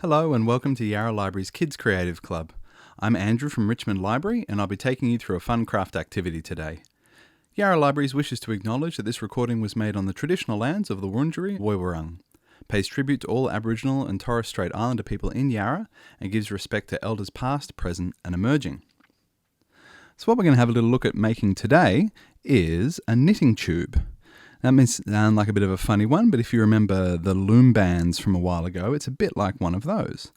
Hello and welcome to Yarra Library's Kids Creative Club. I'm Andrew from Richmond Library and I'll be taking you through a fun craft activity today. Yarra Libraries wishes to acknowledge that this recording was made on the traditional lands of the Wurundjeri Woiwurrung, pays tribute to all Aboriginal and Torres Strait Islander people in Yarra and gives respect to elders past, present and emerging. So what we're going to have a little look at making today is a knitting tube. That may sound like a bit of a funny one, but if you remember the loom bands from a while ago, it's a bit like one of those.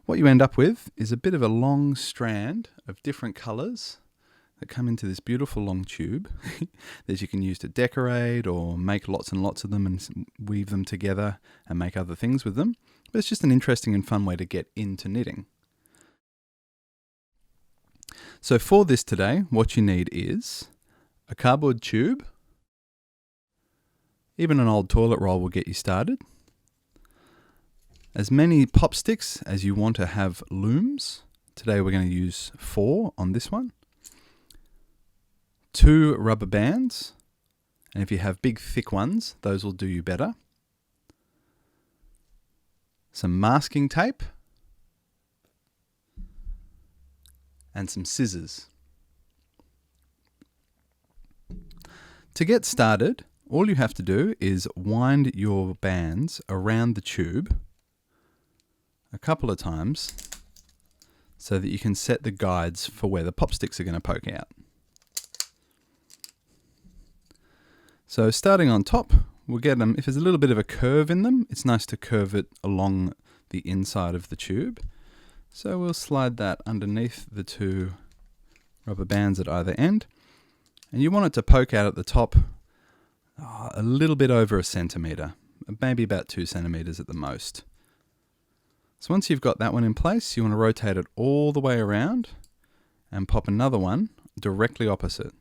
What you end up with is a bit of a long strand of different colours that come into this beautiful long tube that you can use to decorate or make lots and lots of them and weave them together and make other things with them. But it's just an interesting and fun way to get into knitting. So for this today, what you need is a cardboard tube. Even an old toilet roll will get you started. As many pop sticks as you want to have looms. Today we're going to use 4 on this one. 2 rubber bands. And if you have big thick ones, those will do you better. Some masking tape. And some scissors. To get started, all you have to do is wind your bands around the tube a couple of times so that you can set the guides for where the pop sticks are going to poke out. So starting on top, we'll get them, if there's a little bit of a curve in them, it's nice to curve it along the inside of the tube. So we'll slide that underneath the 2 rubber bands at either end. And you want it to poke out at the top a little bit over 1 centimetre, maybe about 2 centimetres at the most. So once you've got that one in place, you want to rotate it all the way around and pop another one directly opposite.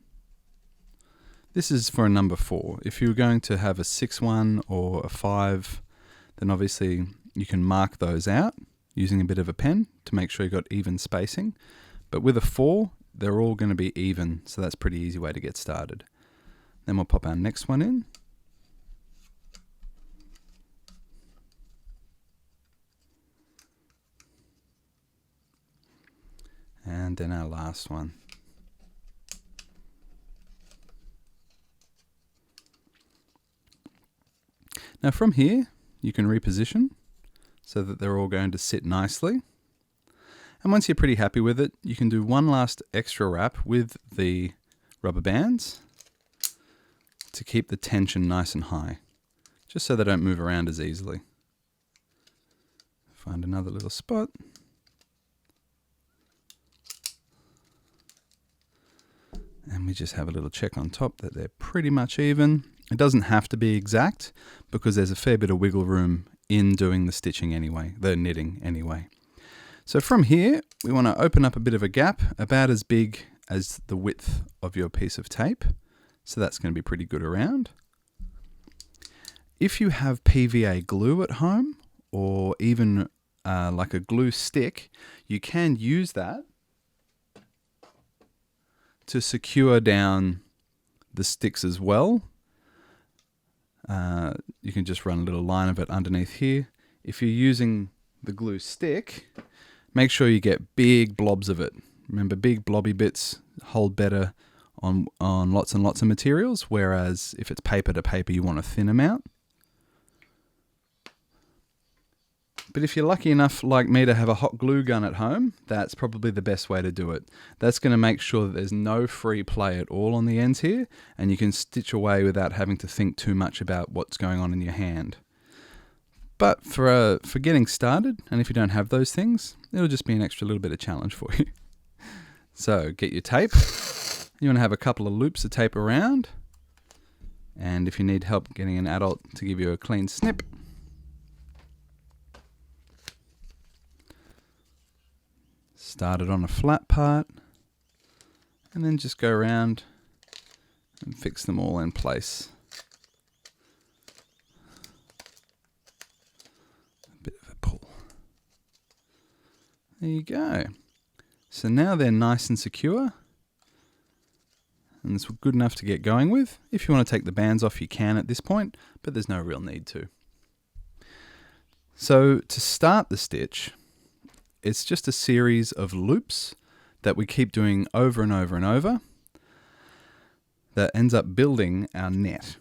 This is for a number 4. If you're going to have a 6 one or a 5, then obviously you can mark those out using a bit of a pen to make sure you've got even spacing. But with a 4, they're all going to be even, so that's a pretty easy way to get started. Then we'll pop our next one in. And then our last one. Now from here, you can reposition so that they're all going to sit nicely. And once you're pretty happy with it, you can do one last extra wrap with the rubber bands to keep the tension nice and high, just so they don't move around as easily. Find another little spot. And we just have a little check on top that they're pretty much even. It doesn't have to be exact because there's a fair bit of wiggle room in doing the stitching anyway, the knitting anyway. So from here, we want to open up a bit of a gap about as big as the width of your piece of tape. So that's going to be pretty good around. If you have PVA glue at home or even like a glue stick, you can use that to secure down the sticks as well. You can just run a little line of it underneath here. If you're using the glue stick, make sure you get big blobs of it. Remember, big blobby bits hold better on lots and lots of materials, whereas if it's paper to paper, you want a thin amount. But if you're lucky enough, like me, to have a hot glue gun at home, that's probably the best way to do it. That's going to make sure that there's no free play at all on the ends here, and you can stitch away without having to think too much about what's going on in your hand. But for getting started, and if you don't have those things, it'll just be an extra little bit of challenge for you. So get your tape. You want to have a couple of loops of tape around. And if you need help getting an adult to give you a clean snip, start it on a flat part and then just go around and fix them all in place. A bit of a pull. There you go. So now they're nice and secure. And it's good enough to get going with. If you want to take the bands off, you can at this point, but there's no real need to. So to start the stitch, it's just a series of loops that we keep doing over and over and over that ends up building our net.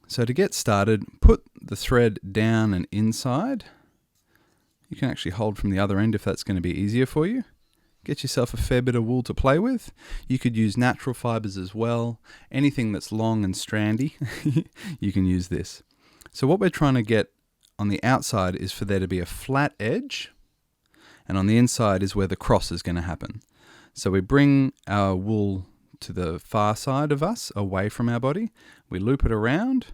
So to get started, put the thread down and inside. You can actually hold from the other end if that's going to be easier for you. Get yourself a fair bit of wool to play with. You could use natural fibers as well. Anything that's long and strandy, you can use this. So what we're trying to get on the outside is for there to be a flat edge, and on the inside is where the cross is going to happen. So we bring our wool to the far side of us, away from our body. We loop it around,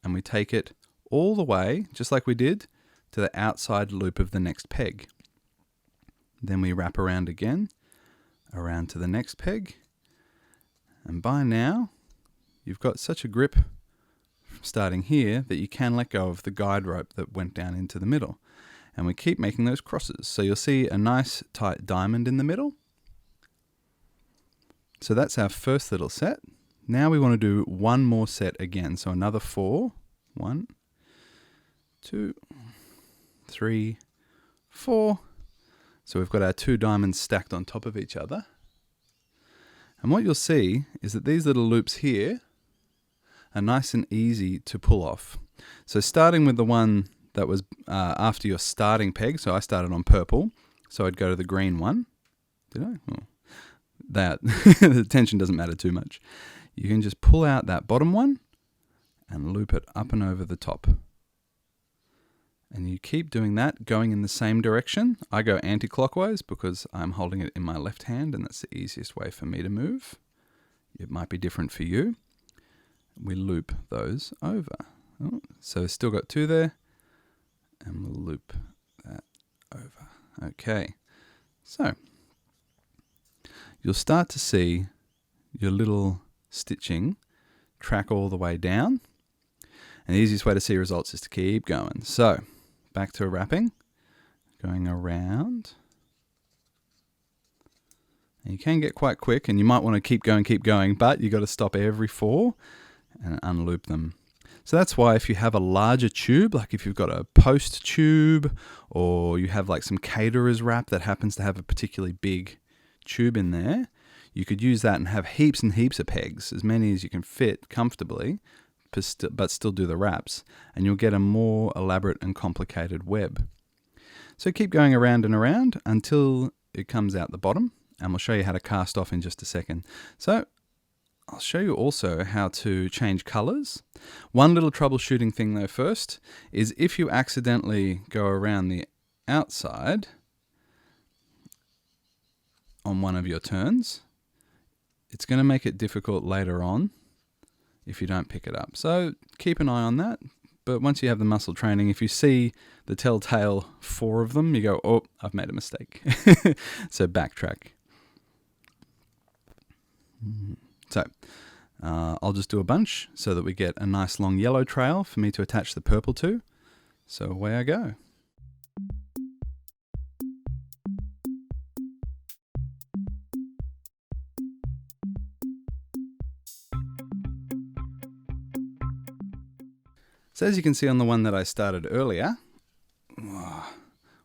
and we take it all the way, just like we did, to the outside loop of the next peg. Then we wrap around again, around to the next peg. And by now, you've got such a grip starting here that you can let go of the guide rope that went down into the middle. And we keep making those crosses. So you'll see a nice tight diamond in the middle. So that's our first little set. Now we want to do one more set again. So another 4. 1, 2, 3, 4. So we've got our 2 diamonds stacked on top of each other. And what you'll see is that these little loops here are nice and easy to pull off. So starting with the one that was after your starting peg, so I started on purple, so I'd go to the green one. Did I? Oh, that, the tension doesn't matter too much. You can just pull out that bottom one and loop it up and over the top. And you keep doing that, going in the same direction. I go anti-clockwise because I'm holding it in my left hand and that's the easiest way for me to move. It might be different for you. We loop those over. Oh, so still got 2 there. And we'll loop that over. Okay. So you'll start to see your little stitching track all the way down. And the easiest way to see results is to keep going. So back to wrapping, going around. And you can get quite quick and you might want to keep going, but you've got to stop every 4 and unloop them. So that's why if you have a larger tube, like if you've got a post tube or you have like some caterer's wrap that happens to have a particularly big tube in there, you could use that and have heaps and heaps of pegs, as many as you can fit comfortably, but still do the wraps, and you'll get a more elaborate and complicated web. So keep going around and around until it comes out the bottom, and we'll show you how to cast off in just a second. So I'll show you also how to change colors. One little troubleshooting thing though first is if you accidentally go around the outside on one of your turns, it's going to make it difficult later on if you don't pick it up. So keep an eye on that. But once you have the muscle training, if you see the telltale 4 of them, you go, oh, I've made a mistake. So backtrack. So I'll just do a bunch so that we get a nice long yellow trail for me to attach the purple to. So away I go. So as you can see on the one that I started earlier,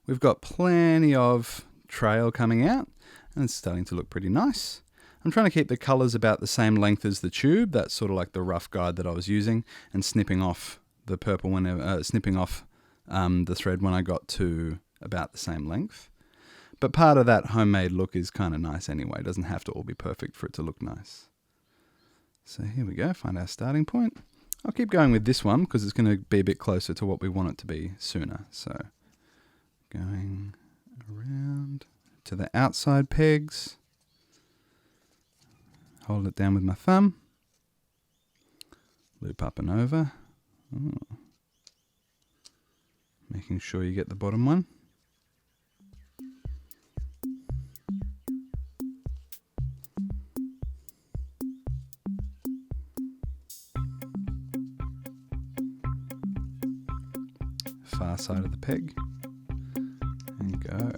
we've got plenty of trail coming out and it's starting to look pretty nice. I'm trying to keep the colours about the same length as the tube. That's sort of like the rough guide that I was using, and snipping off the purple whenever, snipping off the thread when I got to about the same length. But part of that homemade look is kind of nice anyway. It doesn't have to all be perfect for it to look nice. So here we go, find our starting point. I'll keep going with this one because it's going to be a bit closer to what we want it to be sooner. So going around to the outside pegs. Hold it down with my thumb. Loop up and over. Oh. Making sure you get the bottom one. Far side of the peg. And go.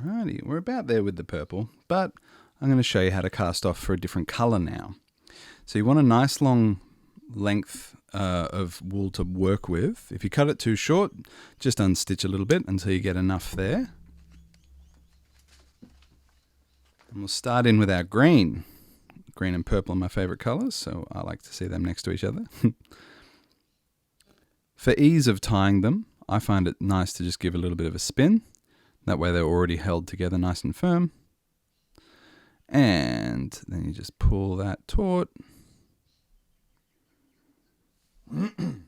Alrighty, we're about there with the purple, but I'm going to show you how to cast off for a different colour now. So you want a nice long length of wool to work with. If you cut it too short, just unstitch a little bit until you get enough there. And we'll start in with our green. Green and purple are my favourite colours, so I like to see them next to each other. For ease of tying them, I find it nice to just give a little bit of a spin. That way they're already held together nice and firm. And then you just pull that taut. And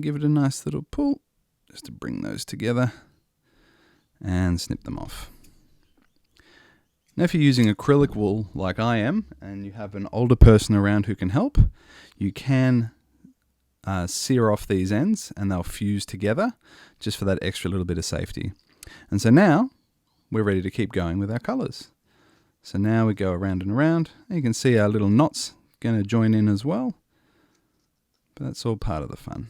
give it a nice little pull just to bring those together and snip them off. Now if you're using acrylic wool like I am and you have an older person around who can help, you can sear off these ends and they'll fuse together just for that extra little bit of safety. And so now we're ready to keep going with our colours. So now we go around and around. And you can see our little knots going to join in as well. But that's all part of the fun.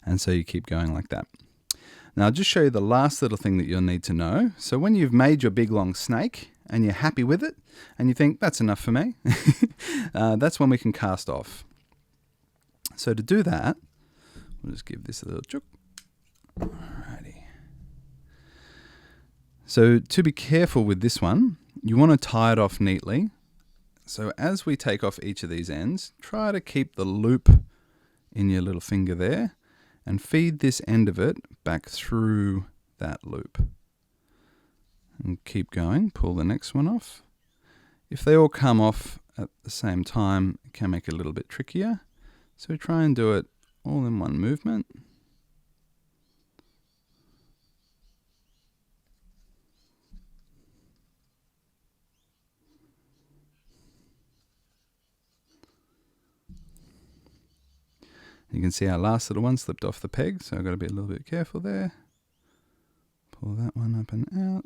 And so you keep going like that. Now I'll just show you the last little thing that you'll need to know. So when you've made your big long snake and you're happy with it and you think that's enough for me, that's when we can cast off. So to do that, we'll just give this a little chook. Alrighty. So to be careful with this one, you want to tie it off neatly. So as we take off each of these ends, try to keep the loop in your little finger there and feed this end of it back through that loop. And keep going, pull the next one off. If they all come off at the same time, it can make it a little bit trickier. So try and do it all in one movement. You can see our last little one slipped off the peg, so I've got to be a little bit careful there. Pull that one up and out.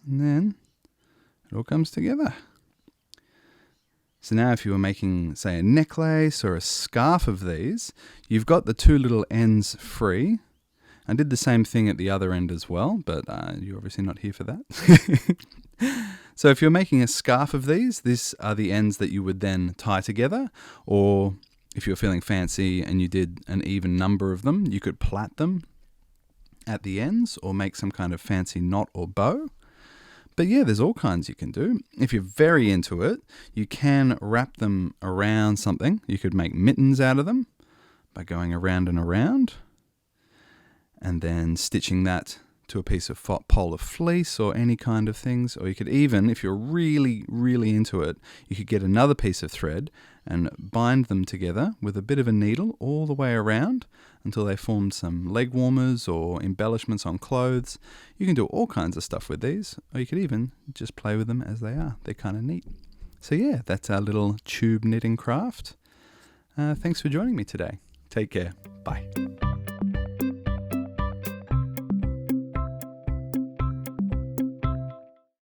And then it all comes together. So now if you were making, say, a necklace or a scarf of these, you've got the two little ends free. I did the same thing at the other end as well, but you're obviously not here for that. So if you're making a scarf of these are the ends that you would then tie together, or if you're feeling fancy and you did an even number of them, you could plait them at the ends or make some kind of fancy knot or bow. But yeah, there's all kinds you can do. If you're very into it, you can wrap them around something. You could make mittens out of them by going around and around and then stitching that to a piece of polar fleece or any kind of things. Or you could even, if you're really, really into it, you could get another piece of thread and bind them together with a bit of a needle all the way around until they formed some leg warmers or embellishments on clothes. You can do all kinds of stuff with these, or you could even just play with them as they are. They're kind of neat. So yeah, that's our little tube knitting craft. Thanks for joining me today. Take care. Bye.